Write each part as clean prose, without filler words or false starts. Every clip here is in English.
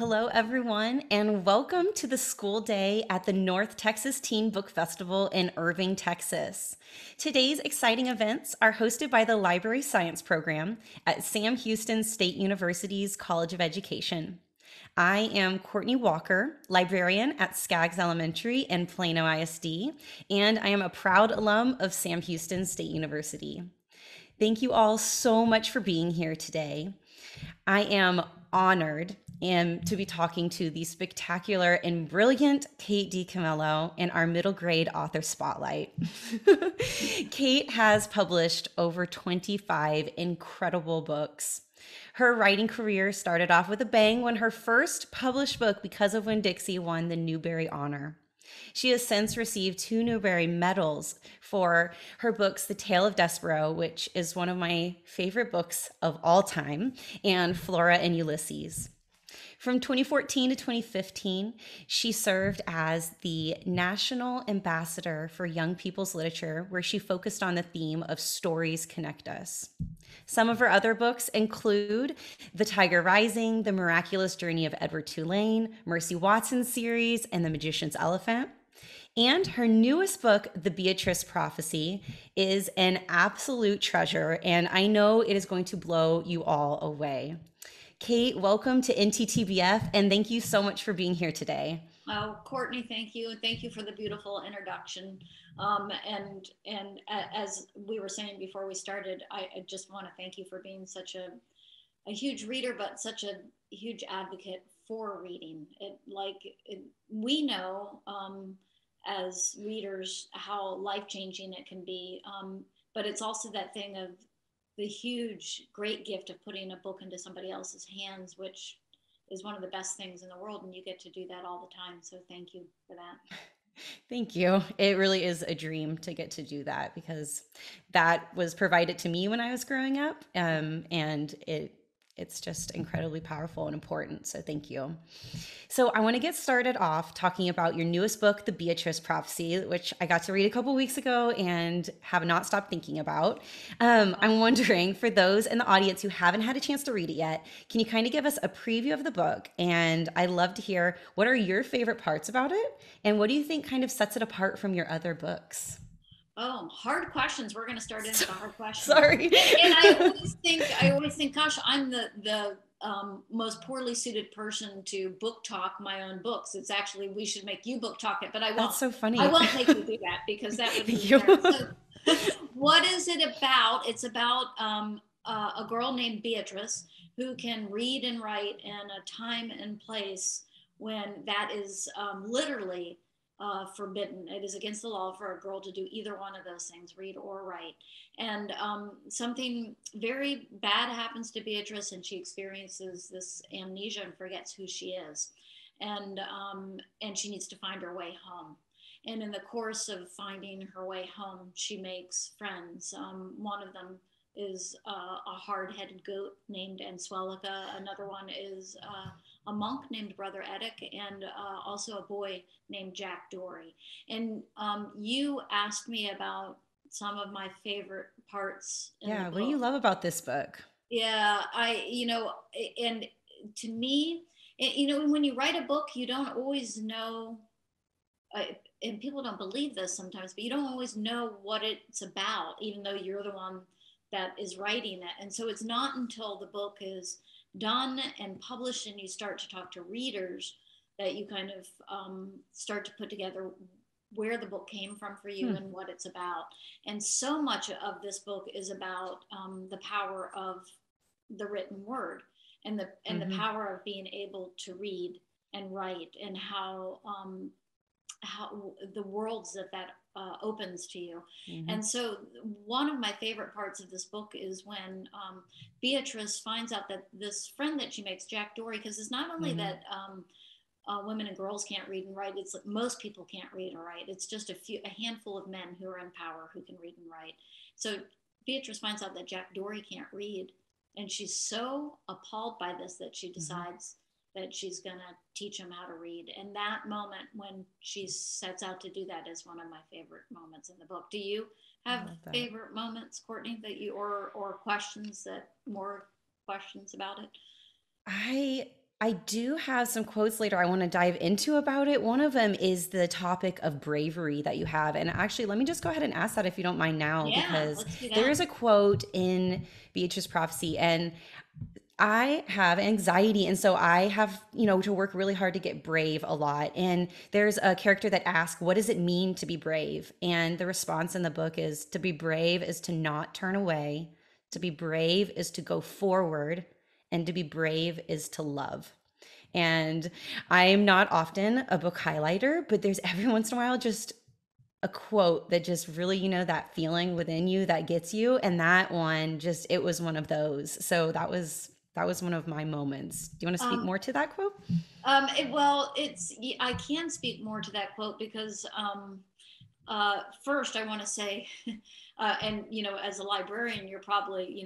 Hello, everyone, and welcome to the school day at the North Texas Teen Book Festival in Irving, Texas. Today's exciting events are hosted by the Library Science Program at Sam Houston State University's College of Education. I am Courtney Walker, librarian at Skaggs Elementary and Plano ISD, and I am a proud alum of Sam Houston State University. Thank you all so much for being here today. I am honored to be talking to the spectacular and brilliant Kate DiCamillo in our middle grade author spotlight. Kate has published over 25 incredible books. Her writing career started off with a bang when her first published book, Because of Winn-Dixie, won the Newbery Honor. She has since received 2 Newbery medals for her books, The Tale of Despero, which is one of my favorite books of all time, and Flora and Ulysses. From 2014 to 2015, she served as the National Ambassador for Young People's Literature, where she focused on the theme of stories connect us. Some of her other books include The Tiger Rising, The Miraculous Journey of Edward Tulane, Mercy Watson series, and The Magician's Elephant. And her newest book, The Beatrice Prophecy, is an absolute treasure, and I know it is going to blow you all away. Kate, welcome to NTTBF, and thank you so much for being here today. Oh, Courtney, thank you. And thank you for the beautiful introduction. As we were saying before we started, I just want to thank you for being such a huge reader, but such a huge advocate for reading. We know as readers how life-changing it can be, but it's also that thing of the huge, great gift of putting a book into somebody else's hands, which is one of the best things in the world. And you get to do that all the time. So thank you for that. Thank you. It really is a dream to get to do that because that was provided to me when I was growing up, and it's just incredibly powerful and important. So thank you. So I want to get started off talking about your newest book, The Beatrice Prophecy, which I got to read a couple weeks ago and have not stopped thinking about. I'm wondering, for those in the audience who haven't had a chance to read it yet, can you kind of give us a preview of the book? And I'd love to hear, what are your favorite parts about it? And what do you think kind of sets it apart from your other books? Oh, hard questions. We're going to start in with the hard questions. Sorry. And I always think, gosh, I'm the most poorly suited person to book talk my own books. It's actually, we should make you book talk it, but I won't. That's so funny. I won't make you do that because that would be so, what is it about? It's about a girl named Beatrice who can read and write in a time and place when that is literally forbidden. It is against the law for a girl to do either one of those things, read or write. And something very bad happens to Beatrice, and she experiences this amnesia and forgets who she is. And she needs to find her way home. And in the course of finding her way home, she makes friends. One of them is a hard-headed goat named Answelica. Another one is a monk named Brother Edic, and also a boy named Jack Dory. And you asked me about some of my favorite parts in the book. What do you love about this book? Yeah, and to me, when you write a book, you don't always know, and people don't believe this sometimes, but you don't always know what it's about, even though you're the one that is writing it. And so it's not until the book is done and published and you start to talk to readers that you kind of start to put together where the book came from for you and what it's about. And so much of this book is about the power of the written word and the power of being able to read and write, and how the worlds that opens to you. And so one of my favorite parts of this book is when Beatrice finds out that this friend that she makes, Jack Dory, because it's not only that women and girls can't read and write, it's like most people can't read or write. It's just a handful of men who are in power who can read and write. So Beatrice finds out that Jack Dory can't read, and she's so appalled by this that she decides that she's going to teach him how to read. And that moment when she sets out to do that is one of my favorite moments in the book. Do you have favorite moments, Courtney, that you, or questions about it? I do have some quotes later I want to dive into about it. One of them is the topic of bravery that you have. And actually, let me just go ahead and ask that if you don't mind now, Yeah, because let's do there that. is a quote in Beatrice Prophecy, and I have anxiety. And so I have, to work really hard to get brave a lot. And there's a character that asks, what does it mean to be brave? And the response in the book is, to be brave is to not turn away. To be brave is to go forward. And to be brave is to love. And I'm not often a book highlighter, but there's every once in a while just a quote that just really, that feeling within you that gets you. And that one just, it was one of those. So that was one of my moments. Do you want to speak Um, more to that quote? well, I can speak more to that quote because first I want to say, and as a librarian, you're probably,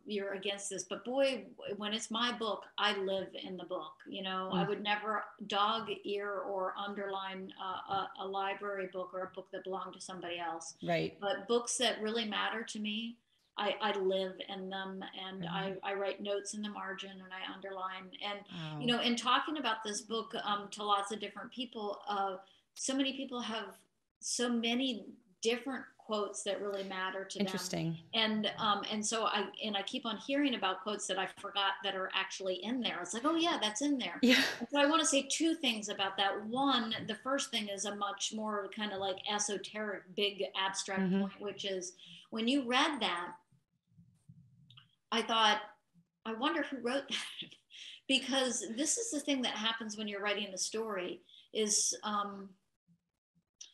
you're against this, but boy, when it's my book, I live in the book. I Mm, would never dog ear or underline a library book or a book that belonged to somebody else. right. But books that really matter to me, I live in them, and Right. I write notes in the margin and I underline. And Wow. in talking about this book to lots of different people, so many people have so many different quotes that really matter to them. Interesting. And so I keep on hearing about quotes that I forgot that are actually in there. It's like, oh yeah, that's in there. Yeah. And so I want to say two things about that. One, the first thing is a much more kind of like esoteric, big abstract Mm-hmm. point, which is when you read that, I thought, I wonder who wrote that. Because this is the thing that happens when you're writing a story is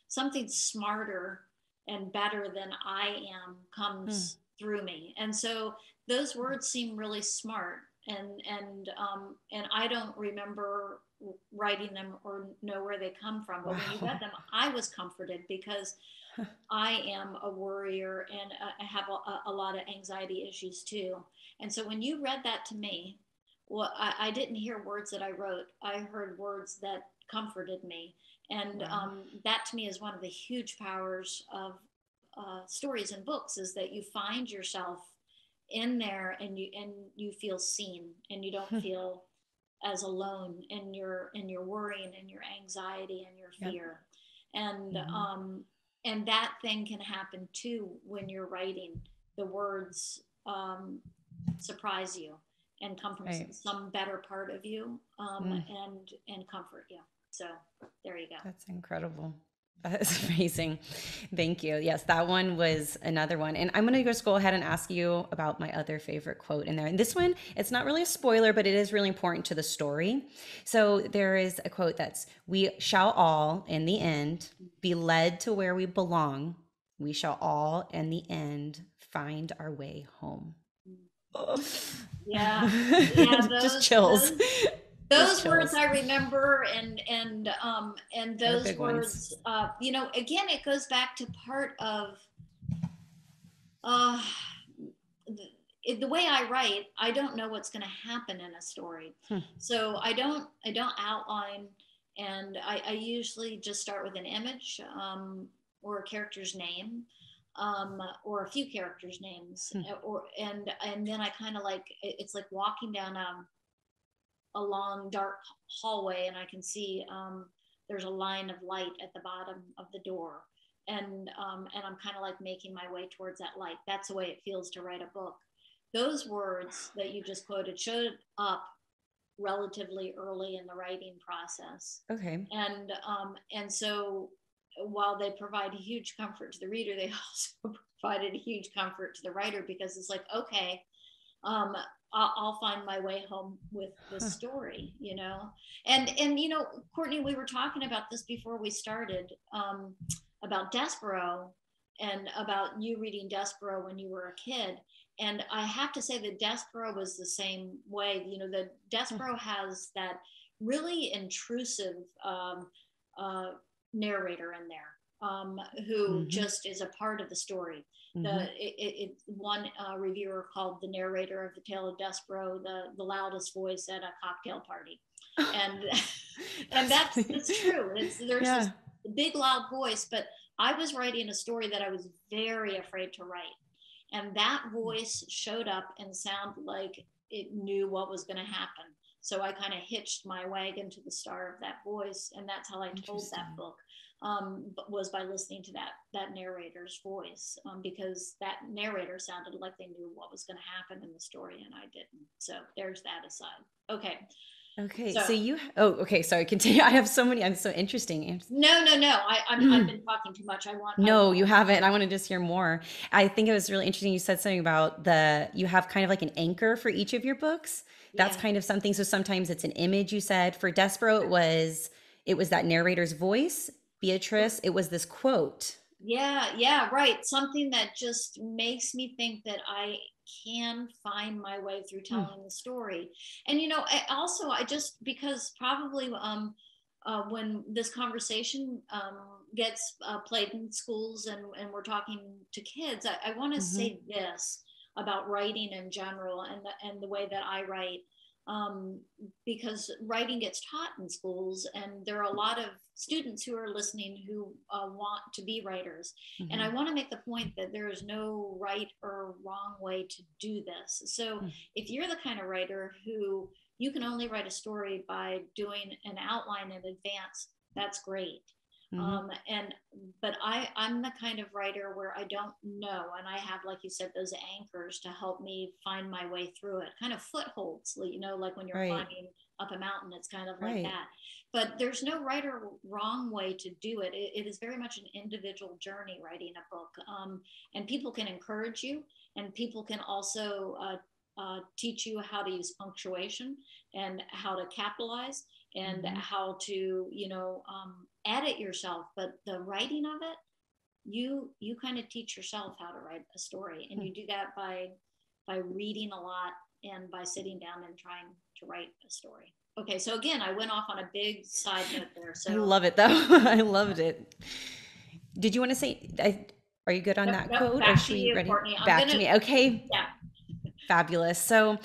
something smarter and better than I am Mm. comes through me. And so those words seem really smart, and I don't remember writing them or know where they come from. But when you Wow. read them, I was comforted because I am a worrier and I have a lot of anxiety issues too. And so when you read that to me, well, I didn't hear words that I wrote. I heard words that comforted me. And Wow. that to me is one of the huge powers of stories and books is that you find yourself in there and you feel seen and you don't feel as alone in your worrying and your anxiety and your Yep. fear. And Mm-hmm. that thing can happen too when you're writing. The words surprise you and come from Right. some better part of you, Mm. and comfort you. So there you go. That's incredible. That's amazing. Thank you. Yes, that one was another one. And I'm going to just go ahead and ask you about my other favorite quote in there. And this one, it's not really a spoiler, but it is really important to the story. So there is a quote that's, we shall all, in the end, be led to where we belong. We shall all, in the end, find our way home. Oh. Yeah, yeah, Just chills. Just those words chills. I remember, and They're those big ones. words, again, it goes back to part of uh, the way I write. I don't know what's going to happen in a story, Hmm. so I don't outline, and I usually just start with an image, or a character's name. Or a few characters' names, Hmm. and then I kind of like it's like walking down a long dark hallway, and I can see there's a line of light at the bottom of the door, and I'm kind of like making my way towards that light. That's the way it feels to write a book. Those words that you just quoted showed up relatively early in the writing process, Okay. and so while they provide huge comfort to the reader, they also provided huge comfort to the writer because it's like, okay, um, I'll find my way home with this Huh. story. And Courtney, we were talking about this before we started, about Despero and about you reading Despero when you were a kid. And I have to say that Despero was the same way. The Huh. Despero has that really intrusive uh, narrator in there, who Mm-hmm. just is a part of the story. Mm-hmm. One reviewer called the narrator of the Tale of Despero the loudest voice at a cocktail party, and and That's that's funny. true. There's this Yeah. big loud voice, but I was writing a story that I was very afraid to write, and that voice showed up and sounded like it knew what was going to happen. So I kind of hitched my wagon to the star of that voice, and that's how I told that book. Was by listening to that narrator's voice, because that narrator sounded like they knew what was going to happen in the story, and I didn't. So there's that aside. Okay. Okay. Okay. Sorry. Continue. I have so many. I'm so interesting. No. I've been talking too much. No, you haven't. I want to just hear more. I think it was really interesting. You said something about you have kind of like an anchor for each of your books. That's kind of something. So sometimes it's an image. You said for Despero, it was that narrator's voice. Beatrice, it was this quote. Yeah, right. Something that just makes me think that I can find my way through telling the story. And I just, because probably when this conversation gets played in schools and we're talking to kids, I want to say this about writing in general and the way that I write. Because writing gets taught in schools, and there are a lot of students who are listening who want to be writers. And I want to make the point that there is no right or wrong way to do this. So if you're the kind of writer who you can only write a story by doing an outline in advance, that's great. But I'm the kind of writer where I don't know, and I have, like you said, those anchors to help me find my way through it, kind of footholds, like when you're climbing up a mountain, it's kind of like that. But there's no right or wrong way to do it. It is very much an individual journey writing a book, and people can encourage you, and people can also teach you how to use punctuation and how to capitalize and how to edit yourself. But the writing of it, you kind of teach yourself how to write a story, and you do that by reading a lot and by sitting down and trying to write a story. Okay, so again, I went off on a big side note there. So I love it, though. I loved it. Did you want to say, are you good on that quote? Back to you, Courtney. Back to me. Okay. Yeah. Fabulous. So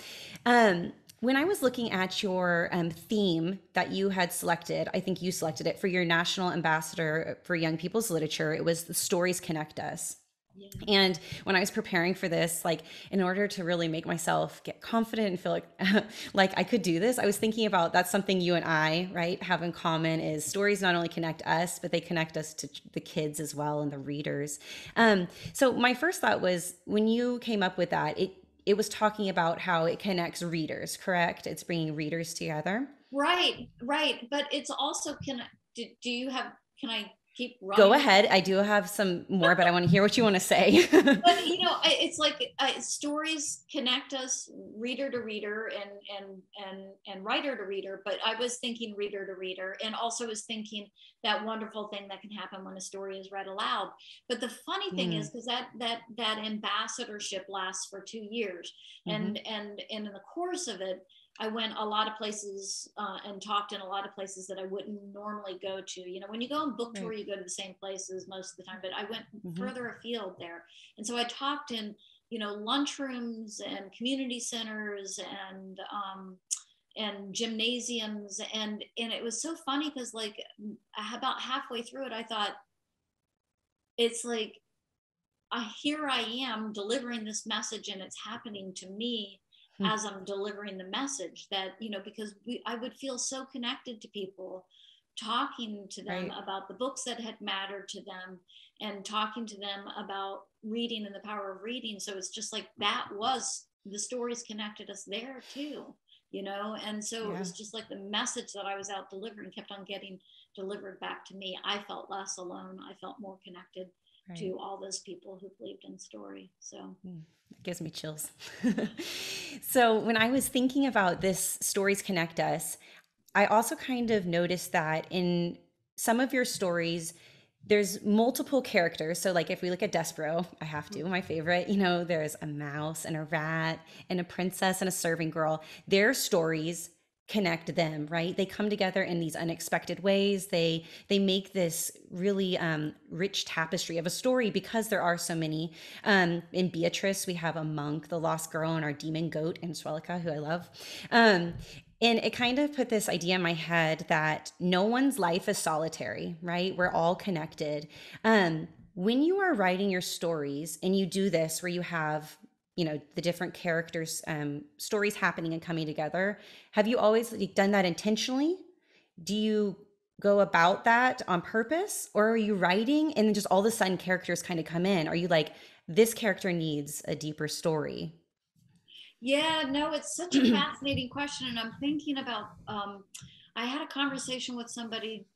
when I was looking at your theme that you had selected, I think you selected it for your National Ambassador for Young People's Literature. It was The Stories Connect Us. Yeah. And when I was preparing for this, like in order to really make myself get confident and feel like like I could do this, I was thinking about that's something you and I, right, have in common is stories not only connect us, but they connect us to the kids as well and the readers. So my first thought was when you came up with that, it was talking about how it connects readers, correct? It's bringing readers together. Right. But it's also, can I keep running? Go ahead. I do have some more, but I want to hear what you want to say. But it's like stories connect us, reader to reader and writer to reader. But I was thinking reader to reader, and also was thinking that wonderful thing that can happen when a story is read aloud. But the funny thing is, because that ambassadorship lasts for 2 years, and in the course of it, I went a lot of places and talked in a lot of places that I wouldn't normally go to. When you go on book tour, you go to the same places most of the time, but I went further afield there. And so I talked in, lunchrooms and community centers and gymnasiums. And it was so funny because like about halfway through it, I thought, it's like, here I am delivering this message, and it's happening to me as I'm delivering the message, that, because I would feel so connected to people, talking to them about the books that had mattered to them, and talking to them about reading and the power of reading. So it's just like, that was, the stories connected us there too, and so it was just like the message that I was out delivering kept on getting delivered back to me. I felt less alone. I felt more connected to all those people who believed in story. So it gives me chills. So when I was thinking about this Stories Connect Us, I also kind of noticed that in some of your stories, there's multiple characters. So like if we look at Despero, I have to, my favorite, there's a mouse and a rat and a princess and a serving girl. Their stories connect them, right? They come together in these unexpected ways. They make this really rich tapestry of a story because there are so many. In Beatrice, we have a monk, the lost girl, and our demon goat, and Swelika, who I love. And it kind of put this idea in my head that no one's life is solitary, right? We're all connected. When you are writing your stories and you do this where you have the different characters, stories happening and coming together. Have you always done that intentionally? Do you go about that on purpose, or are you writing and then just all of a sudden characters kind of come in? Are you like, this character needs a deeper story? Yeah, no, it's such a fascinating question. And I'm thinking about, I had a conversation with somebody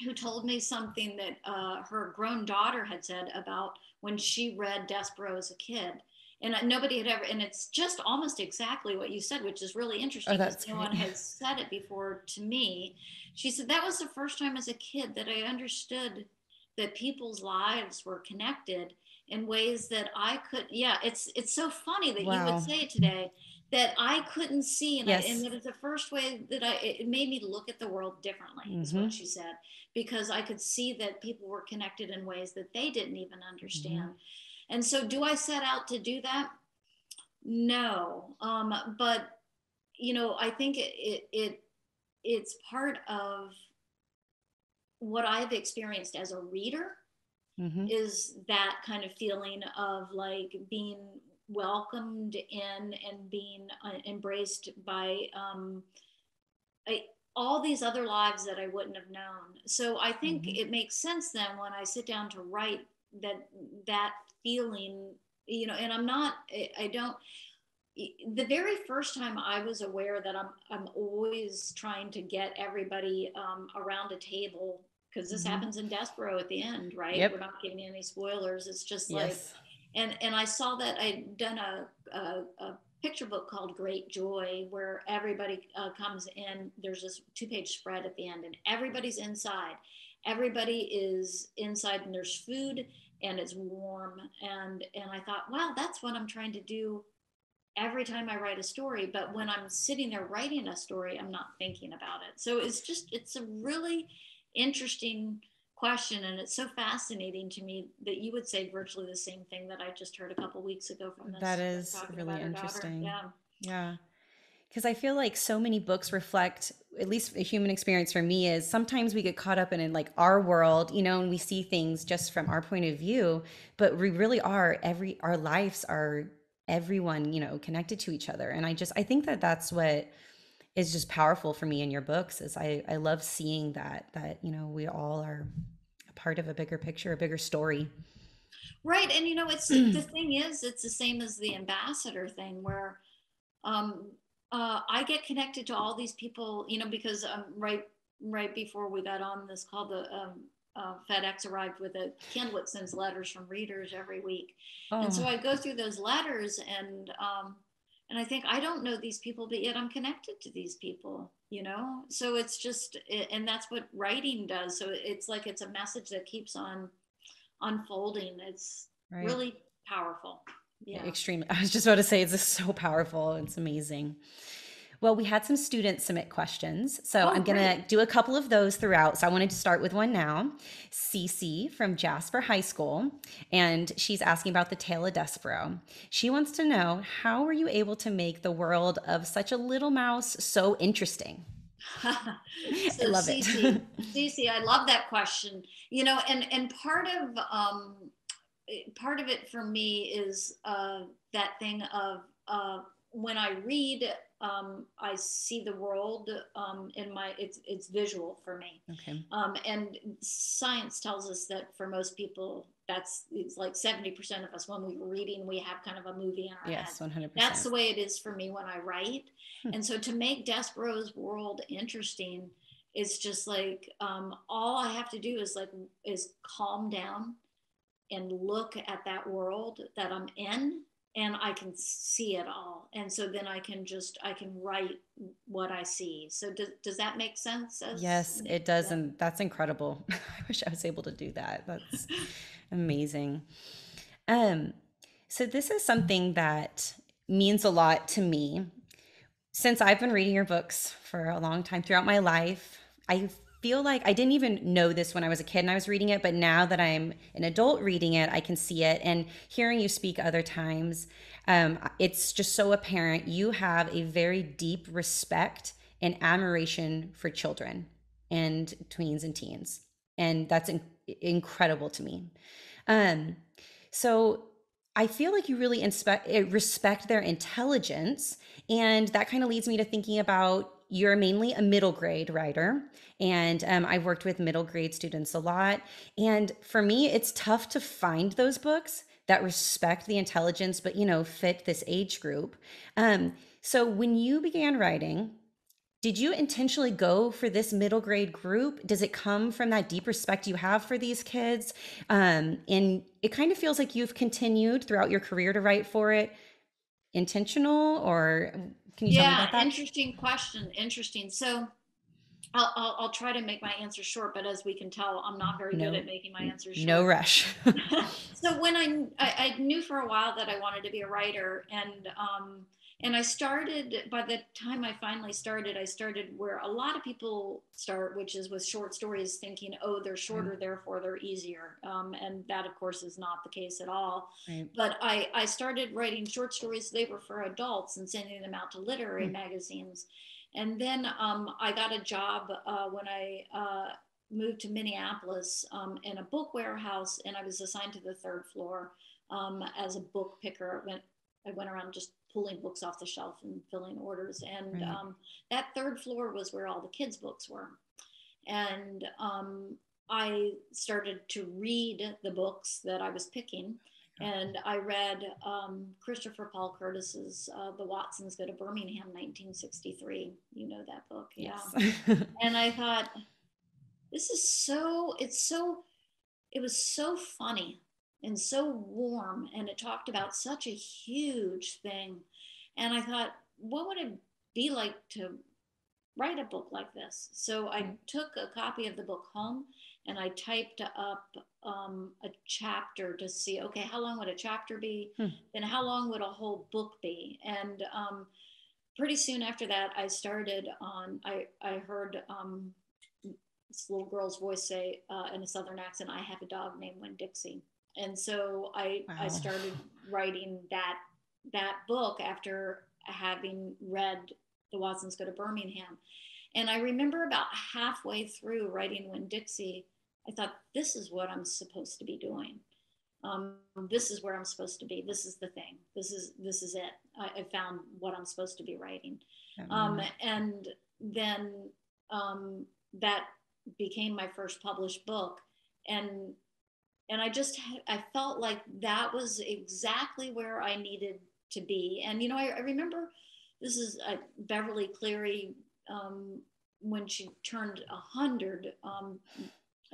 who told me something that her grown daughter had said about when she read Despereaux as a kid. And nobody had ever, and it's just almost exactly what you said, which is really Oh, interesting because that's no great. one has said it before to me. She said that was the first time as a kid that I understood that people's lives were connected in ways that I could. Yeah, it's so funny that you would Wow. say it today, that I couldn't see, and Yes. that was the first way that it made me look at the world differently, is what Mm-hmm. she said, because I could see that people were connected in ways that they didn't even Mm-hmm. understand. And so, do I set out to do that? No, but I think it's part of what I've experienced as a reader, Mm-hmm. is that kind of feeling of like being welcomed in and being embraced by I, all these other lives that I wouldn't have known. So I think Mm-hmm. it makes sense then when I sit down to write that feeling, and I don't. The very first time I was aware that I'm always trying to get everybody around a table, because this Mm-hmm. happens in Despereaux at the end, right? We're Yep. not giving any spoilers. It's just like, Yes. and I saw that I'd done a picture book called Great Joy, where everybody comes in. There's this 2-page spread at the end, and everybody's inside. Everybody is inside, and there's food, and it's warm. And I thought, wow, that's what I'm trying to do every time I write a story. But when I'm sitting there writing a story, I'm not thinking about it. So it's a really interesting question. And it's so fascinating to me that you would say virtually the same thing that I just heard a couple weeks ago from That this friend is talking really about her daughter. interesting. Yeah. Yeah. Because I feel like so many books reflect, at least a human experience for me, is sometimes we get caught up in like our world, and we see things just from our point of view, but we really are our lives are everyone, connected to each other. And I think that that's what is just powerful for me in your books is I love seeing that, we all are a part of a bigger picture, a bigger story. Right. And it's the thing is, it's the same as the ambassador thing, where um, I get connected to all these people, because right before we got on this call, the FedEx arrived with a Kindle that sends letters from readers every week, and so Oh, I go through those letters, and I think I don't know these people, but yet I'm connected to these people. So it's just, and that's what writing does. So it's like it's a message that keeps on unfolding. It's right. really powerful. Yeah. Extremely. I was just about to say, it's just so powerful. It's amazing. Well, we had some students submit questions. So Oh, I'm going great. to do a couple of those throughout. So I wanted to start with one now. Cece from Jasper High School. And she's asking about the Tale of Despereaux. She wants to know, how were you able to make the world of such a little mouse so interesting? I So love it. Cece, I love that question. And part of it for me is that thing of when I read, I see the world in it's visual for me. Okay. And science tells us that for most people, it's like 70% of us, when we're reading, we have kind of a movie in our head. Yes, That's 100%. the way it is for me when I write. And so to make Despereaux's world interesting, it's just like all I have to do is calm down and look at that world that I'm in, and I can see it all. And so then I can write what I see. So does that make sense? Yes, it does. Yeah. And that's incredible. I wish I was able to do that. That's amazing. Um, so this is something that means a lot to me. Since I've been reading your books for a long time throughout my life, I feel like I didn't even know this when I was a kid and I was reading it, but now that I'm an adult reading it, I can see it. And hearing you speak other times, it's just so apparent you have a very deep respect and admiration for children and tweens and teens. And that's incredible to me. Um, so I feel like you really respect their intelligence. And that kind of leads me to thinking about you're mainly a middle grade writer. And I've worked with middle grade students a lot. And for me, it's tough to find those books that respect the intelligence, but, fit this age group. So when you began writing, did you intentionally go for this middle grade group? Does it come from that deep respect you have for these kids? And it kind of feels like you've continued throughout your career to write for it. Intentional, or can you tell me Yeah, about that? interesting question. Interesting. So I'll try to make my answer short, but as we can tell, I'm not very good No, at making my answers no short. rush. So when I knew for a while that I wanted to be a writer, and I started, by the time I finally started, I started where a lot of people start, which is with short stories, thinking, oh, they're shorter, therefore they're easier, and that of course is not the case at all. Right. But I started writing short stories. They were for adults and sending them out to literary magazines. And then I got a job when I moved to Minneapolis in a book warehouse, and I was assigned to the third floor as a book picker. I went around just pulling books off the shelf and filling orders. And Right. that third floor was where all the kids' books were. And I started to read the books that I was picking. And I read Christopher Paul Curtis's The Watsons Go to Birmingham, 1963. You know that book, yeah. Yes. And I thought, this is so, it was so funny and so warm. And it talked about such a huge thing. And I thought, what would it be like to write a book like this? So I took a copy of the book home and I typed up a chapter to see, okay, how long would a chapter be? Then how long would a whole book be? And pretty soon after that, I started on, I heard this little girl's voice say in a Southern accent, I have a dog named Winn-Dixie. And so I started writing that book after having read The Watsons Go to Birmingham. And I remember about halfway through writing Winn-Dixie, I thought, this is what I'm supposed to be doing. This is where I'm supposed to be. This is the thing. This is it. I found what I'm supposed to be writing. And then that became my first published book. And I felt like that was exactly where I needed to be. And, I remember this is Beverly Cleary, when she turned 100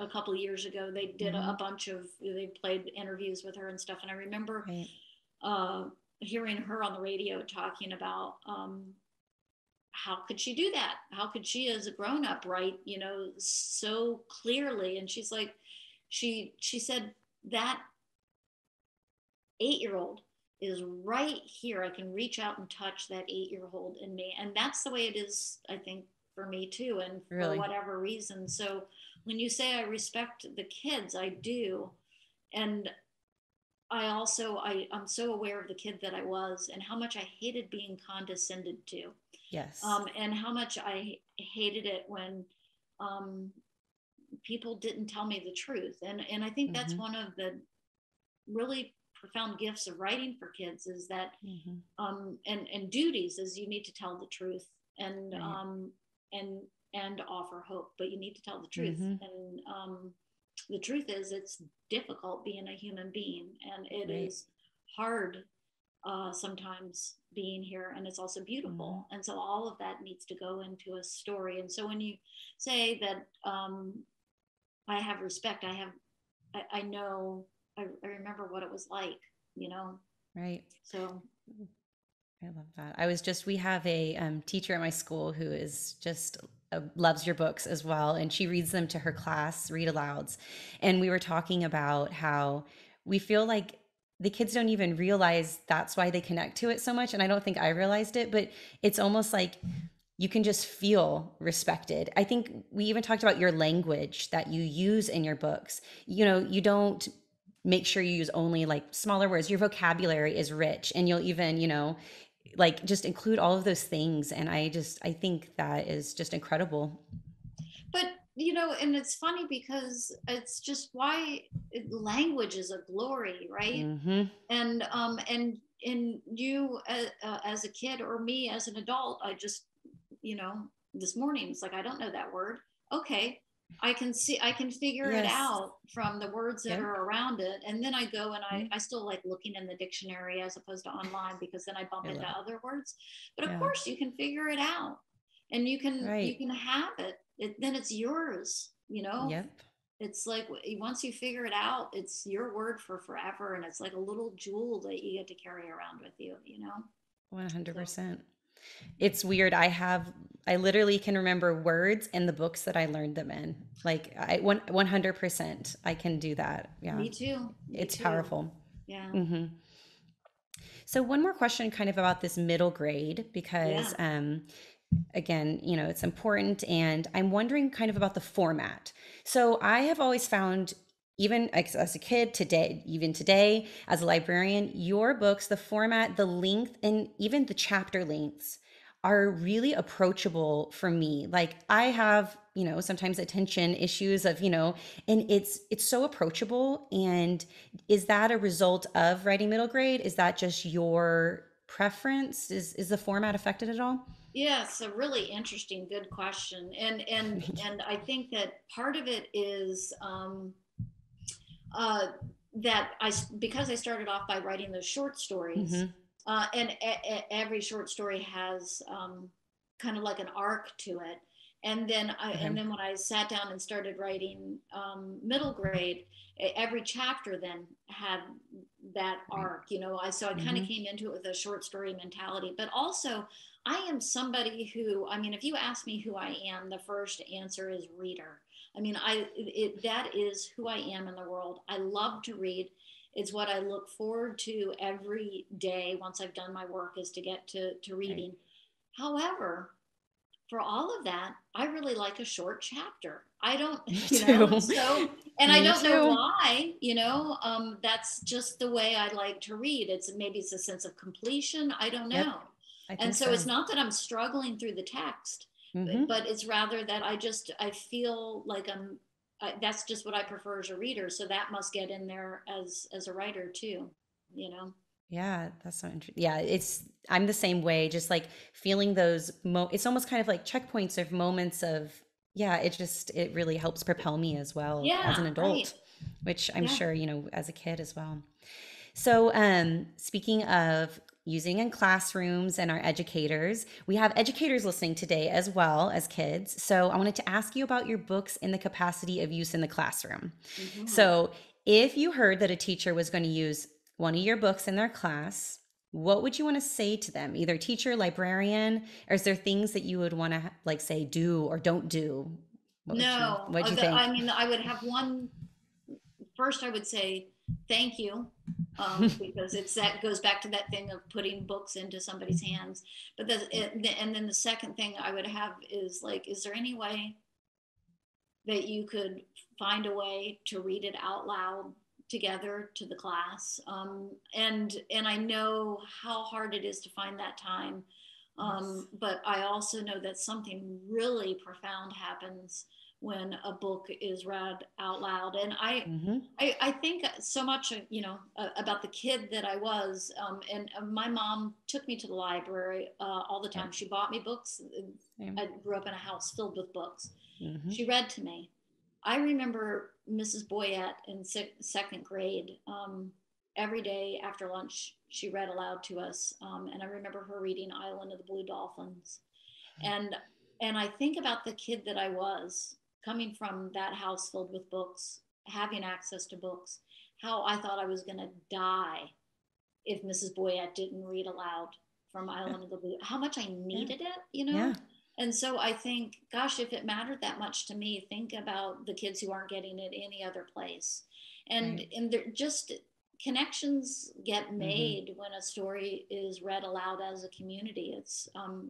a couple of years ago. They did a bunch of, they played interviews with her and stuff. And I remember hearing her on the radio talking about how could she do that? How could she, as a grown up, write, so clearly? And she's like, she said, that 8-year-old is right here. I can reach out and touch that 8-year-old in me. And that's the way it is, I think, for me too. And for whatever reason. So when you say I respect the kids, I do. And I also, I'm so aware of the kid that I was and how much I hated being condescended to. Yes. And how much I hated it when people didn't tell me the truth. And I think that's one of the really profound gifts of writing for kids is that, and duties is you need to tell the truth and offer hope, but you need to tell the truth. And the truth is it's difficult being a human being, and it is hard sometimes being here, and it's also beautiful. And so all of that needs to go into a story. And so when you say that I have respect, I know, I remember what it was like, Right. So I love that. We have a teacher at my school who is just loves your books as well. And she reads them to her class, read alouds. And we were talking about how we feel like the kids don't even realize that's why they connect to it so much. And I don't think I realized it, but it's almost like you can just feel respected. I think we even talked about your language that you use in your books. You don't make sure you use only like smaller words. Your vocabulary is rich, and you'll even, like just include all of those things. And I think that is just incredible. But and it's funny because it's just why language is a glory, right? Mm-hmm. And you as a kid, or me as an adult, I just, this morning it's like, I don't know that word. Okay, I can figure it Yes. out from the words that Yep. are around it, and then I go and I still like looking in the dictionary as opposed to online, because then I bump I into love it. other words. But of Yeah. course you can figure it out, and you Right. can have then it's yours. Yep. It's like once you figure it out, it's your word for forever, and it's like a little jewel that you get to carry around with you. So 100%. It's weird. I literally can remember words in the books that I learned them in. Like 100%. I can do that. Yeah. me too. Me It's too. powerful. Yeah. Hmm. So one more question kind of about this middle grade, because Yeah. again, it's important. And I'm wondering kind of about the format. So I have always found, even as a kid today, even today as a librarian, your books, the format, the length, and even the chapter lengths are really approachable for me. Like I have, sometimes attention issues of, and it's so approachable. And is that a result of writing middle grade? Is that just your preference? Is the format affected at all? Yeah, it's a really interesting, good question, and I think that part of it is uh, that because I started off by writing those short stories, Hmm. and every short story has kind of like an arc to it. And Okay. then when I sat down and started writing middle grade, every chapter then had that Right. arc. I kind of Hmm. came into it with a short story mentality, but also I am somebody who, I mean, if you ask me who I am, the first answer is reader. I mean, that is who I am in the world. I love to read. It's what I look forward to every day once I've done my work, is to get to Right. reading. However, for all of that, I really like a short chapter. I don't, Me too. and I Me don't know too. why, that's just the way I like to read. Maybe it's a sense of completion. I don't Yep. know. I And think so it's so. not that I'm struggling through the text, Hmm. but it's rather that I feel like that's just what I prefer as a reader. So that must get in there as a writer too, you know? Yeah, that's so interesting. Yeah, I'm the same way, just like feeling those it's almost kind of like checkpoints of moments of, yeah, it really helps propel me as well as Yeah, an right. adult, which I'm Yeah. sure, as a kid as well. So, speaking of using in classrooms and our educators, we have educators listening today as well as kids. So, I wanted to ask you about your books in the capacity of use in the classroom. Hmm. So, if you heard that a teacher was going to use one of your books in their class, what would you want to say to them? Either teacher, librarian, or is there things that you would want to like say do or don't do? No, What would you think? I mean, I would have one. First, I would say thank you, because that goes back to that thing of putting books into somebody's hands. And then the second thing I would have is like, is there any way that you could find a way to read it out loud together to the class? And I know how hard it is to find that time, Yes. but I also know that something really profound happens when a book is read out loud. And Hmm. I think so much, about the kid that I was. And my mom took me to the library all the Yep. time. She bought me books. Same. I grew up in a house filled with books. Hmm. She read to me. I remember Mrs. Boyette in second grade. Every day after lunch, she read aloud to us, and I remember her reading Island of the Blue Dolphins. And I think about the kid that I was, coming from that house filled with books, having access to books, how I thought I was going to die if Mrs. Boyette didn't read aloud from Island of the Blue, how much I Yeah. needed it, Yeah. And so I think, gosh, if it mattered that much to me, think about the kids who aren't getting it any other place. Right. And they're just, connections get Hmm. made when a story is read aloud as a community. It's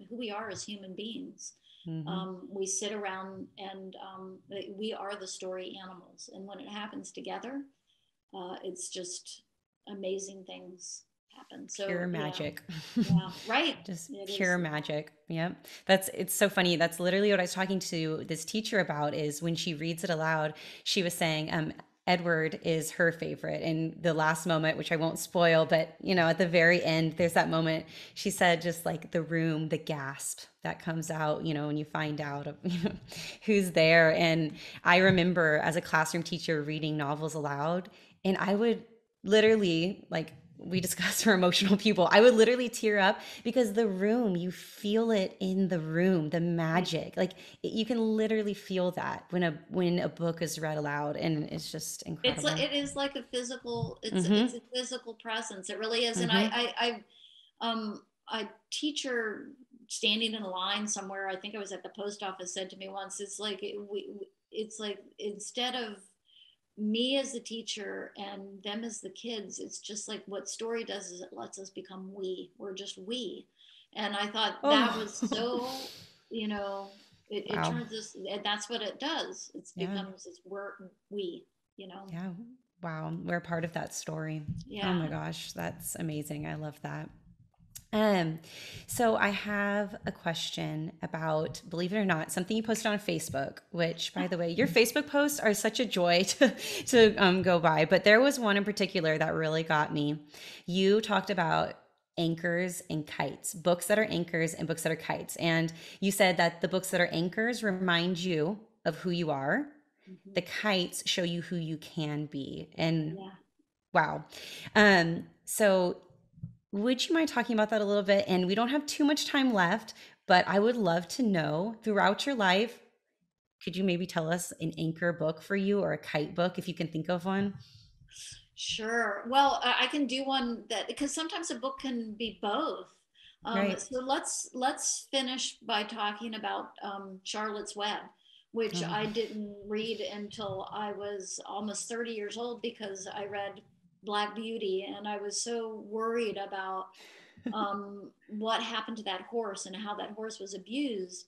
who we are as human beings. Hmm. We sit around, and we are the story animals. And when it happens together, it's just amazing things happen. So Pure magic. yeah, right. Just It pure is. magic. Yep. It's so funny. That's literally what I was talking to this teacher about is when she reads it aloud, she was saying, Edward is her favorite. And the last moment, which I won't spoil, but at the very end, there's that moment she said, just like the room, the gasp that comes out, when you find out of, who's there. And I remember as a classroom teacher reading novels aloud, and I would literally, like, we discussed for emotional people, I would literally tear up because the room, you feel it in the room, the Right. magic. Like you can literally feel that when a book is read aloud, and it's just incredible. It is like a physical, it's Mm-hmm. a physical presence. It really is. And Mm-hmm. a teacher standing in a line somewhere, I think I was at the post office, said to me once, it's like it's like instead of me as the teacher and them as the kids, it's just like what story does is it lets us become we. We're just we. And I thought that Oh, was so, you know, it wow. turns us, and that's what it does. It's Yeah. becomes, it's we're we, you know. Yeah. Wow. We're part of that story. Oh Yeah. my gosh. That's amazing. I love that. Um, so I have a question about, believe it or not, something you posted on Facebook, which, by the way, your Facebook posts are such a joy to go by. But there was one in particular that really got me. You talked about anchors and kites, books that are anchors and books that are kites. And you said that the books that are anchors remind you of who you are. Hmm. The kites show you who you can be. And Yeah. wow. So would you mind talking about that a little bit? And we don't have too much time left, but I would love to know throughout your life, could you maybe tell us an anchor book for you or a kite book if you can think of one? Sure. Well, I can do one that, because sometimes a book can be both. Right. So let's finish by talking about Charlotte's Web, which Oh, I didn't read until I was almost 30 years old because I read Black Beauty, and I was so worried about what happened to that horse and how that horse was abused,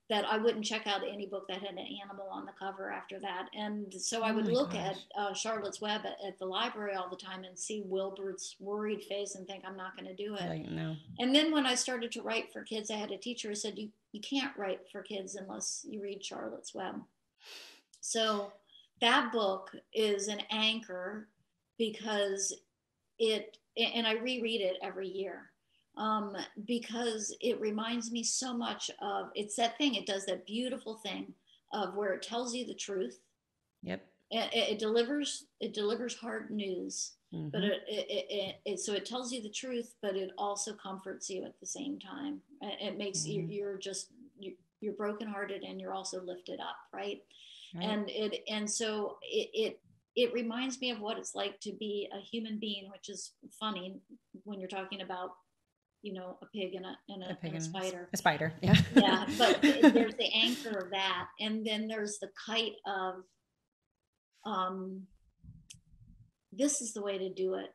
that I wouldn't check out any book that had an animal on the cover after that. And so I oh would my look at gosh. Charlotte's Web at the library all the time and see Wilbert's worried face and think, I'm not going to do You're it. like, no. And then when I started to write for kids, I had a teacher who said, you can't write for kids unless you read Charlotte's Web. So that book is an anchor because and I reread it every year, because it reminds me so much of, it's that thing, it does that beautiful thing of where it tells you the truth. Yep. It delivers hard news, but Mm-hmm. so it tells you the truth, but it also comforts you at the same time. It makes you, Mm-hmm. you're brokenhearted and you're also lifted up, right? Right. And so it reminds me of what it's like to be a human being, which is funny when you're talking about, a pig and A and pig a and spider. a spider. Yeah. Yeah, but there's the anchor of that, and then there's the kite of, um, this is the way to do it.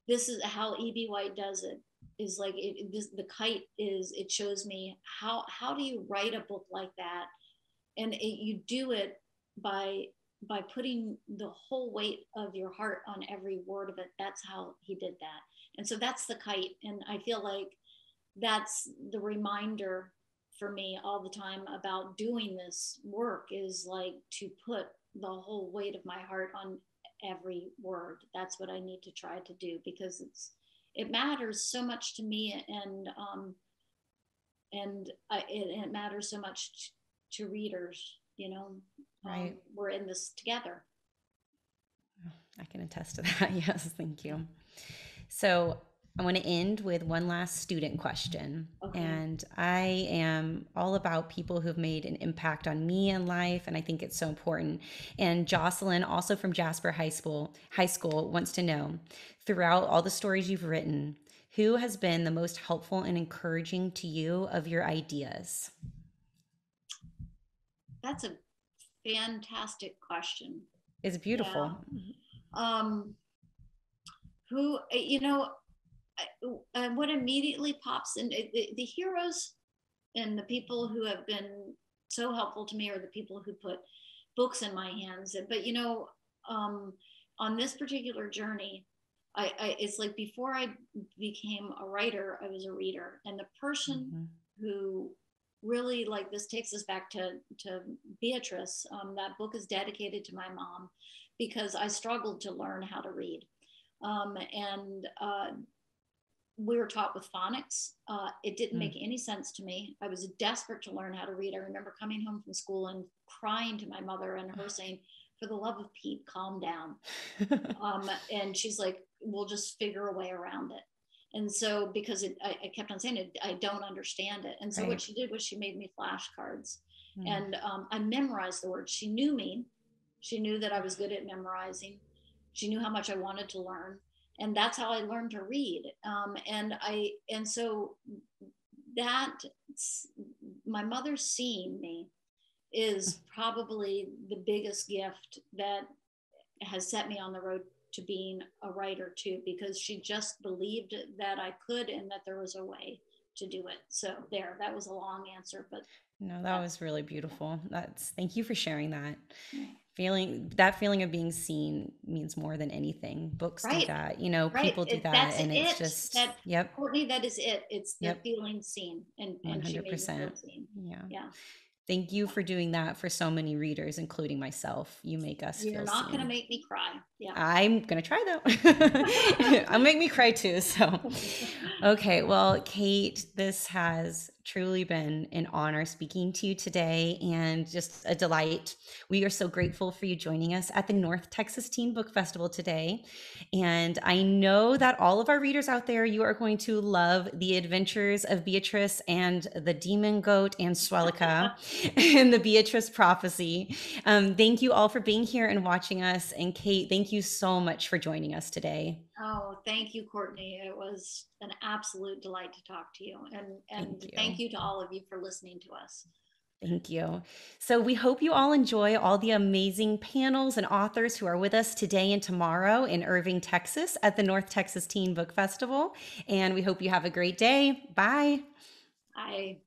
This is how E.B. White does it. Is like the kite is, it shows me how do you write a book like that, and you do it by putting the whole weight of your heart on every word of it. That's how he did that. And so that's the kite, and I feel like that's the reminder for me all the time about doing this work, is like to put the whole weight of my heart on every word. That's what I need to try to do, because it matters so much to me, and it matters so much to readers. Right. We're in this together. I can attest to that. Yes. Thank you. So I want to end with one last student question. Okay. And I am all about people who've made an impact on me in life. And I think it's so important. And Jocelyn, also from Jasper High School, wants to know, throughout all the stories you've written, who has been the most helpful and encouraging to you of your ideas? That's a fantastic question. It's Yeah. beautiful. Um, who, what immediately pops in, the heroes and the people who have been so helpful to me are the people who put books in my hands. But, um, on this particular journey, it's like before I became a writer, I was a reader. And the person who really, like, this takes us back to Beatrice. That book is dedicated to my mom because I struggled to learn how to read. And we were taught with phonics. It didn't make any sense to me. I was desperate to learn how to read. I remember coming home from school and crying to my mother and her saying, for the love of Pete, calm down. And she's like, we'll just figure a way around it. And so, because I kept on saying it, I don't understand it. And so what she did was she made me flashcards. And I memorized the words. She knew me. She knew that I was good at memorizing. She knew how much I wanted to learn. And that's how I learned to read. And so that, my mother seeing me is probably the biggest gift that has set me on the road to being a writer too, because she just believed that I could and that there was a way to do it. So that was a long answer, but no, that was really beautiful. Thank you for sharing that. That feeling of being seen means more than anything. Books do that, people do that, and it's just Courtney, that is it. It's the feeling seen, and 100%. She made me feel seen. Yeah. Thank you for doing that for so many readers, including myself. You make us feel seen. You're not going to make me cry. Yeah. I'm going to try though. I'll make me cry too. So, okay. Well, Kate, this has truly been an honor speaking to you today and just a delight. We are so grateful for you joining us at the North Texas Teen Book Festival today. And I know that all of our readers out there, you are going to love The Adventures of Beatrice and the Demon Goat and Swellica and the Beatrice Prophecy. Thank you all for being here and watching us. And Kate, thank you so much for joining us today. Oh, thank you, Courtney. It was an absolute delight to talk to you. And thank you to all of you for listening to us. Thank you. So we hope you all enjoy all the amazing panels and authors who are with us today and tomorrow in Irving, Texas at the North Texas Teen Book Festival. And we hope you have a great day. Bye. Bye.